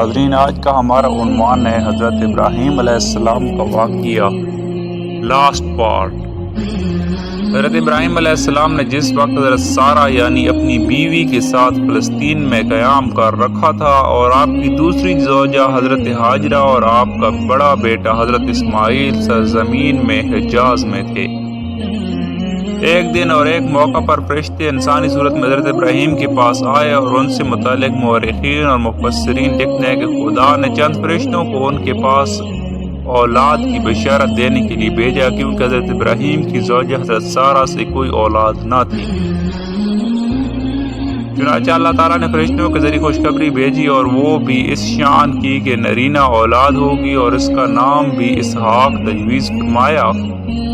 ناظرین، آج کا ہمارا عنوان ہے حضرت ابراہیم علیہ السلام کا واقعہ، لاسٹ پارٹ۔ حضرت ابراہیم علیہ السلام نے جس وقت حضرت سارہ یعنی اپنی بیوی کے ساتھ فلسطین میں قیام کر رکھا تھا اور آپ کی دوسری زوجہ حضرت ہاجرہ اور آپ کا بڑا بیٹا حضرت اسماعیل سرزمین میں حجاز میں تھے، ایک دن اور ایک موقع پر فرشتے انسانی صورت میں حضرت ابراہیم کے پاس آئے اور ان سے متعلق مورخین اور مفسرین لکھتے ہیں کہ خدا نے چند فرشتوں کو ان کے پاس اولاد کی بشارت دینے کے لیے بھیجا، کیونکہ حضرت ابراہیم کی زوجہ حضرت سارہ سے کوئی اولاد نہ تھی۔ چنانچہ اللہ تعالیٰ نے فرشتوں کے ذریعے خوشخبری بھیجی اور وہ بھی اس شان کی کہ نرینہ اولاد ہوگی، اور اس کا نام بھی اسحاق تجویز فرمایا،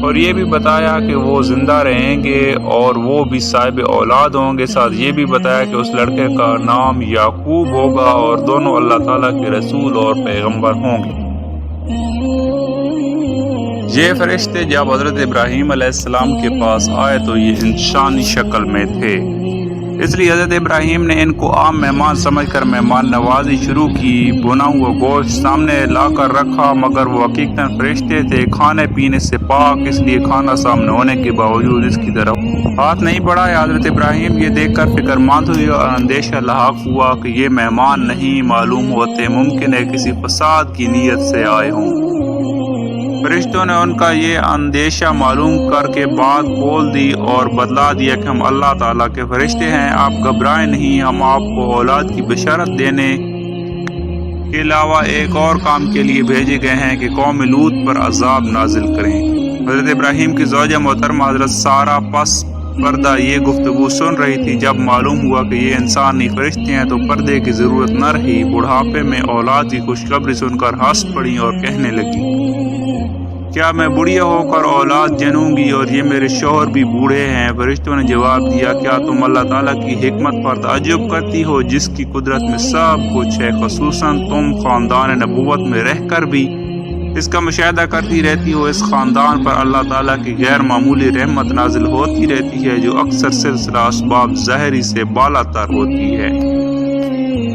اور یہ بھی بتایا کہ وہ زندہ رہیں گے اور وہ بھی صاحب اولاد ہوں گے۔ ساتھ یہ بھی بتایا کہ اس لڑکے کا نام یعقوب ہوگا، اور دونوں اللہ تعالیٰ کے رسول اور پیغمبر ہوں گے۔ یہ فرشتے جب حضرت ابراہیم علیہ السلام کے پاس آئے تو یہ انسانی شکل میں تھے، اس لیے حضرت ابراہیم نے ان کو عام مہمان سمجھ کر مہمان نوازی شروع کی۔ بنا ہوا گوشت سامنے لا کر رکھا، مگر وہ حقیقتاً فرشتے تھے، کھانے پینے سے پاک، اس لیے کھانا سامنے ہونے کے باوجود اس کی طرف ہاتھ نہیں بڑھایا۔ حضرت ابراہیم یہ دیکھ کر فکر مند ہوئی اور اندیشہ لاحق ہوا کہ یہ مہمان نہیں معلوم ہوتے، ممکن ہے کسی فساد کی نیت سے آئے ہوں۔ فرشتوں نے ان کا یہ اندیشہ معلوم کر کے بات بول دی اور بتلا دیا کہ ہم اللہ تعالیٰ کے فرشتے ہیں، آپ گھبرائیں نہیں، ہم آپ کو اولاد کی بشارت دینے کے علاوہ ایک اور کام کے لیے بھیجے گئے ہیں کہ قوم لوط پر عذاب نازل کریں۔ حضرت ابراہیم کی زوجہ محترمہ حضرت سارہ پس پردہ یہ گفتگو سن رہی تھی۔ جب معلوم ہوا کہ یہ انسانی فرشتے ہیں تو پردے کی ضرورت نہ رہی، بڑھاپے میں اولاد کی خوشخبری سن کر ہنس پڑی اور کہنے لگی، کیا میں بڑھیا ہو کر اولاد جنوں گی؟ اور یہ میرے شوہر بھی بوڑھے ہیں۔ فرشتوں نے جواب دیا، کیا تم اللہ تعالیٰ کی حکمت پر تعجب کرتی ہو جس کی قدرت میں سب کچھ ہے، خصوصاً تم خاندان نبوت میں رہ کر بھی اس کا مشاہدہ کرتی رہتی ہو۔ اس خاندان پر اللہ تعالیٰ کی غیر معمولی رحمت نازل ہوتی رہتی ہے جو اکثر سلسلہ اسباب ظاہری سے بالا تر ہوتی ہے۔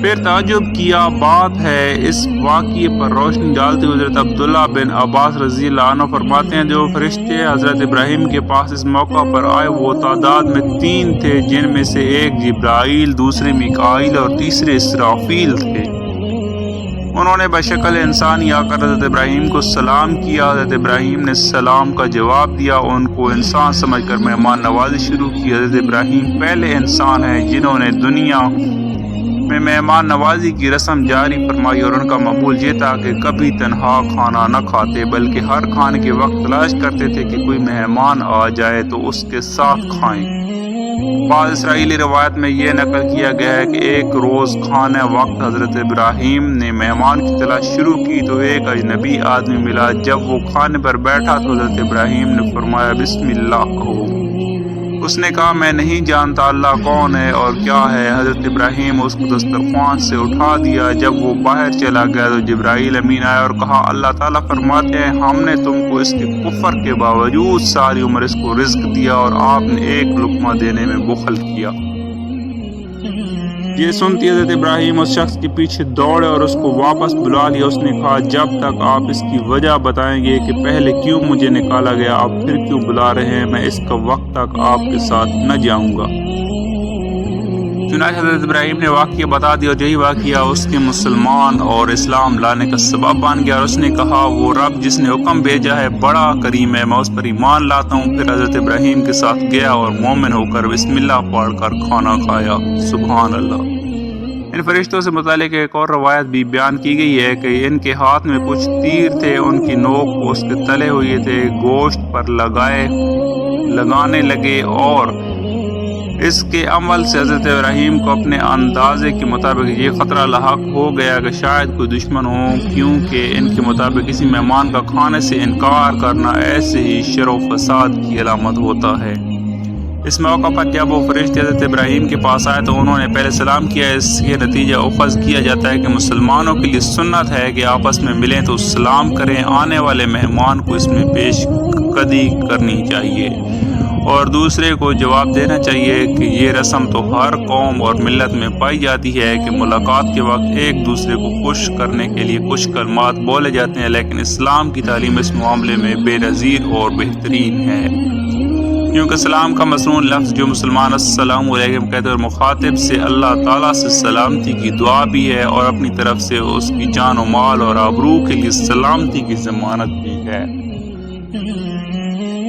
پھر تعجب کیا بات ہے، اس واقعے پر روشنی ڈالتے ہوئے حضرت عبداللہ بن عباس رضی اللہ عنہ فرماتے ہیں، جو فرشتے حضرت ابراہیم کے پاس اس موقع پر آئے وہ تعداد میں 3 تھے، جن میں سے ایک جبرائیل، دوسرے میکائیل اور تیسرے اسرافیل تھے۔ انہوں نے بشکل انسانی آ کر حضرت ابراہیم کو سلام کیا۔ حضرت ابراہیم نے سلام کا جواب دیا، ان کو انسان سمجھ کر مہمان نوازی شروع کی۔ حضرت ابراہیم پہلے انسان ہیں جنہوں نے دنیا میں مہمان نوازی کی رسم جاری فرمائی، اور ان کا معمول یہ تھا کہ کبھی تنہا کھانا نہ کھاتے بلکہ ہر کھانے کے وقت تلاش کرتے تھے کہ کوئی مہمان آ جائے تو اس کے ساتھ کھائیں۔ بعض اسرائیلی روایت میں یہ نقل کیا گیا ہے کہ ایک روز کھانے وقت حضرت ابراہیم نے مہمان کی تلاش شروع کی تو ایک اجنبی آدمی ملا۔ جب وہ کھانے پر بیٹھا تو حضرت ابراہیم نے فرمایا، بسم اللہ کہو۔ اس نے کہا، میں نہیں جانتا اللہ کون ہے اور کیا ہے۔ حضرت ابراہیم اس کو دسترخوان سے اٹھا دیا۔ جب وہ باہر چلا گیا تو جبرائیل امین آیا اور کہا، اللہ تعالیٰ فرماتے ہیں، ہم نے تم کو اس کے کفر کے باوجود ساری عمر اس کو رزق دیا اور آپ نے ایک لقمہ دینے میں بخل کیا۔ یہ سنتی حضرت ابراہیم اس شخص کے پیچھے دوڑے اور اس کو واپس بلا لیا۔ اس نے کہا، جب تک آپ اس کی وجہ بتائیں گے کہ پہلے کیوں مجھے نکالا گیا، آپ پھر کیوں بلا رہے ہیں، میں اس کا وقت تک آپ کے ساتھ نہ جاؤں گا۔ چنانچہ حضرت ابراہیم نے واقعہ بتا دیا اور یہی واقعہ اس کے مسلمان اور اسلام لانے کا سبب بن گیا، اور اس نے کہا، وہ رب جس نے حکم بھیجا ہے بڑا کریم ہے، میں اس پر ایمان لاتا ہوں۔ پھر حضرت ابراہیم کے ساتھ گیا اور مومن ہو کر بسم اللہ پڑھ کر کھانا کھایا۔ سبحان اللہ۔ ان فرشتوں سے متعلق ایک اور روایت بھی بیان کی گئی ہے کہ ان کے ہاتھ میں کچھ تیر تھے، ان کی نوک کو اس کے تلے ہوئے تھے، گوشت پر لگانے لگے، اور اس کے عمل سے حضرت ابراہیم کو اپنے اندازے کے مطابق یہ خطرہ لاحق ہو گیا کہ شاید کوئی دشمن ہو، کیونکہ ان کے مطابق کسی مہمان کا کھانے سے انکار کرنا ایسے ہی شر و فساد کی علامت ہوتا ہے۔ اس موقع پر جب وہ فرشتے حضرت ابراہیم کے پاس آئے تو انہوں نے پہلے سلام کیا۔ اس کے نتیجہ اخذ کیا جاتا ہے کہ مسلمانوں کے لیے سنت ہے کہ آپس میں ملیں تو سلام کریں، آنے والے مہمان کو اس میں پیش قدری کرنی چاہیے، اور دوسرے کو جواب دینا چاہیے کہ یہ رسم تو ہر قوم اور ملت میں پائی جاتی ہے کہ ملاقات کے وقت ایک دوسرے کو خوش کرنے کے لیے کچھ کلمات بولے جاتے ہیں، لیکن اسلام کی تعلیم اس معاملے میں بے نظیر اور بہترین ہے، کیونکہ سلام کا مصنون لفظ جو مسلمان السلام علیکم کہتے ہیں اور مخاطب سے اللہ تعالیٰ سے سلامتی کی دعا بھی ہے اور اپنی طرف سے اس کی جان و مال اور آبرو کے لیے سلامتی کی ضمانت بھی ہے۔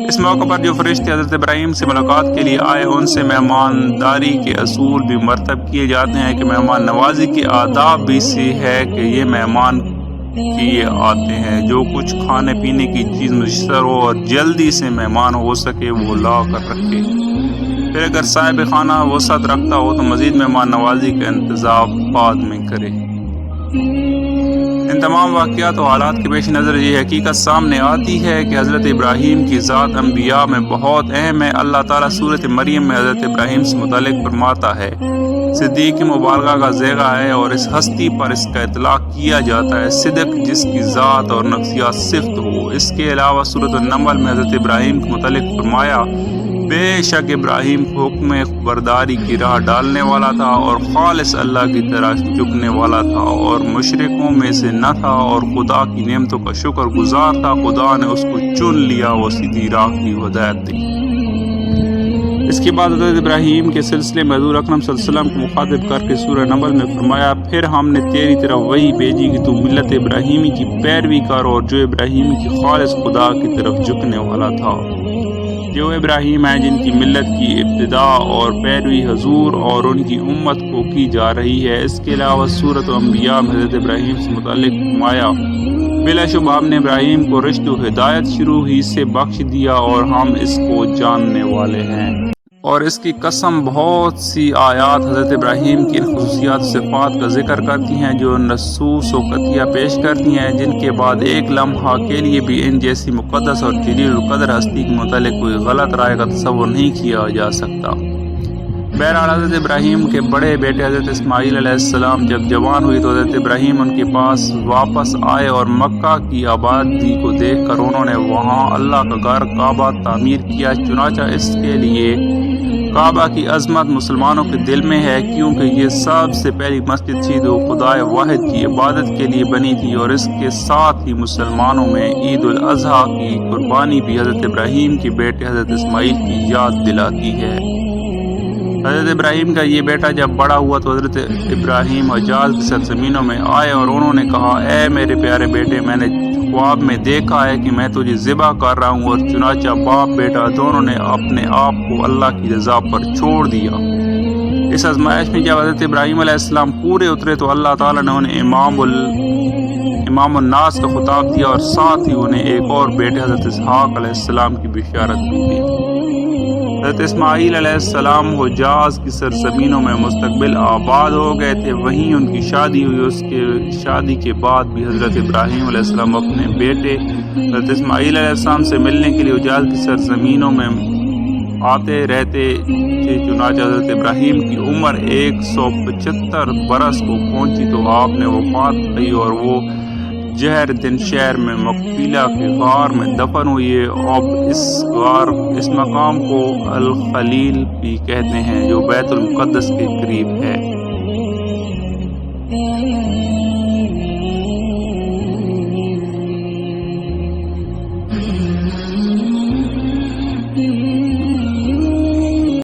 اس موقع پر جو فرشتے حضرت ابراہیم سے ملاقات کے لیے آئے ان سے مہمانداری کے اصول بھی مرتب کیے جاتے ہیں کہ مہمان نوازی کے آداب بھی سے ہے کہ یہ مہمان کیے آتے ہیں، جو کچھ کھانے پینے کی چیز میسر ہو اور جلدی سے مہمان ہو سکے وہ لا کر رکھے، پھر اگر صاحب خانہ وسعت رکھتا ہو تو مزید مہمان نوازی کا انتظام بعد میں کرے۔ ان تمام واقعات و حالات کے پیش نظر یہ حقیقت سامنے آتی ہے کہ حضرت ابراہیم کی ذات انبیاء میں بہت اہم ہے۔ اللہ تعالیٰ سورۃ مریم میں حضرت ابراہیم سے متعلق فرماتا ہے، صدیق مبالغہ کا ذیغہ ہے اور اس ہستی پر اس کا اطلاق کیا جاتا ہے صدق جس کی ذات اور نفسیات صفت ہو۔ اس کے علاوہ سورۃ النمل میں حضرت ابراہیم کے متعلق فرمایا، بے شک ابراہیم حکم برداری کی راہ ڈالنے والا تھا اور خالص اللہ کی طرح جھکنے والا تھا اور مشرکوں میں سے نہ تھا اور خدا کی نعمتوں کا شکر گزار تھا، خدا نے اس کو چن لیا اور سیدھی راہ کی ہدایت دی۔ اس کے بعد حضرت ابراہیم کے سلسلے میں حضور اکرم صلی اللہ علیہ وسلم کو مخاطب کر کے سورہ نمل میں فرمایا، پھر ہم نے تیری طرف وحی بھیجی کہ تو ملت ابراہیمی کی پیروی کر اور جو ابراہیمی کی خالص خدا کی طرف جھکنے والا تھا، جو ابراہیم ہیں جن کی ملت کی ابتدا اور پیروی حضور اور ان کی امت کو کی جا رہی ہے۔ اس کے علاوہ سورۃ انبیاء میں حضرت ابراہیم سے متعلق فرمایا، بلا شبہ ہم نے ابراہیم کو رشد و ہدایت شروع ہی سے بخش دیا اور ہم اس کو جاننے والے ہیں۔ اور اس کی قسم بہت سی آیات حضرت ابراہیم کی ان خصوصیات صفات کا ذکر کرتی ہیں جو نصوص و قطعیہ پیش کرتی ہیں، جن کے بعد ایک لمحہ کے لیے بھی ان جیسی مقدس اور جلیل القدر ہستی کے متعلق کوئی غلط رائے کا تصور نہیں کیا جا سکتا۔ بہرحال حضرت ابراہیم کے بڑے بیٹے حضرت اسماعیل علیہ السلام جب جوان ہوئی تو حضرت ابراہیم ان کے پاس واپس آئے اور مکہ کی آبادی کو دیکھ کر انہوں نے وہاں اللہ کا گھر کعبہ تعمیر کیا، چنانچہ اس کے لیے کعبہ کی عظمت مسلمانوں کے دل میں ہے، کیونکہ یہ سب سے پہلی مسجد تھی جو خدائے واحد کی عبادت کے لیے بنی تھی، اور اس کے ساتھ ہی مسلمانوں میں عید الاضحیٰ کی قربانی بھی حضرت ابراہیم کے بیٹے حضرت اسماعیل کی یاد دلاتی ہے۔ حضرت ابراہیم کا یہ بیٹا جب بڑا ہوا تو حضرت ابراہیم حجاز کی سرزمینوں میں آئے اور انہوں نے کہا، اے میرے پیارے بیٹے، میں نے خواب میں دیکھا ہے کہ میں تجھے ذبح کر رہا ہوں، اور چنانچہ باپ بیٹا دونوں نے اپنے آپ کو اللہ کی رضا پر چھوڑ دیا۔ اس آزمائش میں جب حضرت ابراہیم علیہ السلام پورے اترے تو اللہ تعالیٰ نے انہیں امام الناس کا خطاب دیا اور ساتھ ہی انہیں ایک اور بیٹے حضرت اسحاق علیہ السلام کی بشارت بھی دی۔ حضرت اسماعیل علیہ السلام حجاز کی سرزمینوں میں مستقبل آباد ہو گئے تھے، وہیں ان کی شادی ہوئی۔ اس کے شادی کے بعد بھی حضرت ابراہیم علیہ السلام اپنے بیٹے حضرت اسماعیل علیہ السلام سے ملنے کے لیے حجاز کی سرزمینوں میں آتے رہتے تھے، چنانچہ حضرت ابراہیم کی عمر 175 برس کو پہنچی تو آپ نے وفات پائی اور وہ جہر دن شہر میں مقفیلہ کے غار میں دفن ہوئی۔ اب اس مقام کو الخلیل بھی کہتے ہیں جو بیت المقدس کے قریب ہے۔